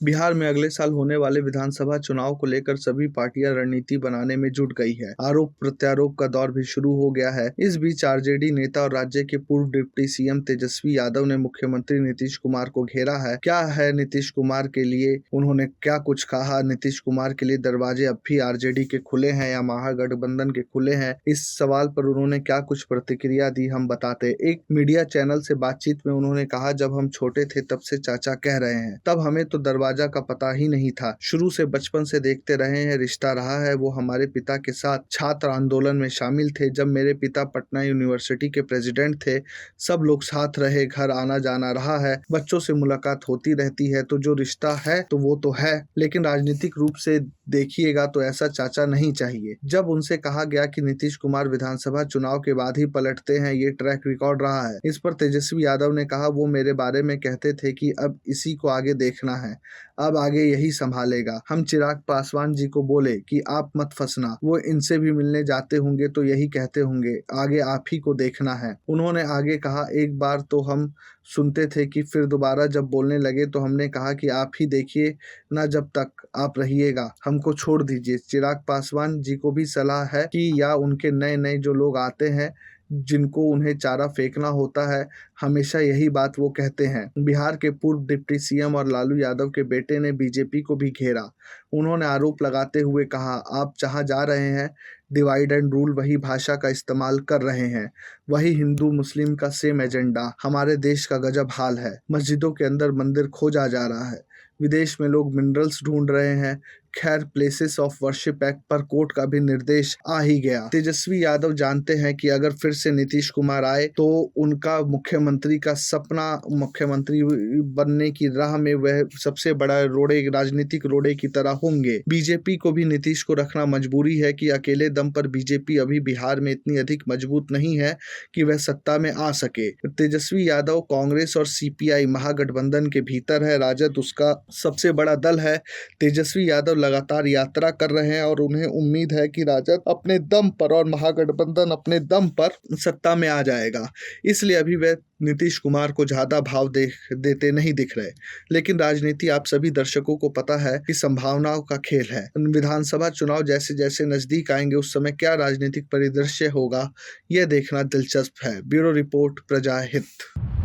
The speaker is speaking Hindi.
बिहार में अगले साल होने वाले विधानसभा चुनाव को लेकर सभी पार्टियां रणनीति बनाने में जुट गई है। आरोप प्रत्यारोप का दौर भी शुरू हो गया है। इस बीच आरजेडी नेता और राज्य के पूर्व डिप्टी सीएम तेजस्वी यादव ने मुख्यमंत्री नीतीश कुमार को घेरा है। क्या है नीतीश कुमार के लिए, उन्होंने क्या कुछ कहा? नीतीश कुमार के लिए दरवाजे अब भी आरजेडी के खुले हैं या महागठबंधन के खुले हैं? इस सवाल पर उन्होंने क्या कुछ प्रतिक्रिया दी, हम बताते। एक मीडिया चैनल से बातचीत में उन्होंने कहा, जब हम छोटे थे तब से चाचा कह रहे हैं, तब हमें तो दरवाजा का पता ही नहीं था। शुरू से बचपन से देखते रहे हैं, रिश्ता रहा है। वो हमारे पिता के साथ छात्र आंदोलन में शामिल थे। जब मेरे पिता पटना यूनिवर्सिटी के प्रेसिडेंट थे, सब लोग साथ रहे, घर आना जाना रहा है, बच्चों से मुलाकात होती रहती है। तो जो रिश्ता है तो वो तो है, लेकिन राजनीतिक रूप से देखिएगा तो ऐसा चाचा नहीं चाहिए। जब उनसे कहा गया कि नीतीश कुमार विधानसभा चुनाव के बाद ही पलटते हैं, ये ट्रैक रिकॉर्ड रहा है। इस पर तेजस्वी यादव ने कहा, वो मेरे बारे में कहते थे कि अब इसी को आगे देखना है, अब आगे यही संभालेगा। हम चिराग पासवान जी को बोले कि आप मत फंसना, वो इनसे भी मिलने जाते होंगे तो यही कहते होंगे, आगे आप ही को देखना है। उन्होंने आगे कहा, एक बार तो हम सुनते थे कि फिर दोबारा जब बोलने लगे तो हमने कहा कि आप ही देखिए ना, जब तक आप रहिएगा हमको छोड़ दीजिए। चिराग पासवान जी को भी सलाह है कि या उनके नए नए जो लोग आते हैं, जिनको उन्हें चारा फेंकना होता है, हमेशा यही बात वो कहते हैं। बिहार के पूर्व डिप्टी सीएम और लालू यादव के बेटे ने बीजेपी को भी घेरा। उन्होंने आरोप लगाते हुए कहा, आप जहां जा रहे हैं, डिवाइड एंड रूल वही भाषा का इस्तेमाल कर रहे हैं, वही हिंदू मुस्लिम का सेम एजेंडा। हमारे देश का गजब हाल है, मस्जिदों के अंदर मंदिर खोजा जा रहा है, विदेश में लोग मिनरल्स ढूंढ रहे हैं। खैर, प्लेसेस ऑफ वर्शिप एक्ट पर कोर्ट का भी निर्देश आ ही गया। तेजस्वी यादव जानते हैं कि अगर फिर से नीतीश कुमार आए तो उनका मुख्यमंत्री का सपना, मुख्यमंत्री बनने की राह में वह सबसे बड़ा रोड़े, राजनीतिक रोड़े की तरह होंगे। बीजेपी को भी नीतीश को रखना मजबूरी है कि अकेले दम पर बीजेपी अभी बिहार में इतनी अधिक मजबूत नहीं है कि वह सत्ता में आ सके। तेजस्वी यादव कांग्रेस और सीपीआई महागठबंधन के भीतर है, राजद उसका सबसे बड़ा दल है। तेजस्वी यादव लगातार यात्रा कर रहे हैं और उन्हें उम्मीद है कि राजद अपने दम पर और महागठबंधन अपने दम पर सत्ता में आ जाएगा। इसलिए अभी वे नीतीश कुमार को ज्यादा भाव देते नहीं दिख रहे। लेकिन राजनीति, आप सभी दर्शकों को पता है कि संभावनाओं का खेल है। विधानसभा चुनाव जैसे जैसे नजदीक आएंगे, उस समय क्या राजनीतिक परिदृश्य होगा, यह देखना दिलचस्प है। ब्यूरो रिपोर्ट, प्रजा हित।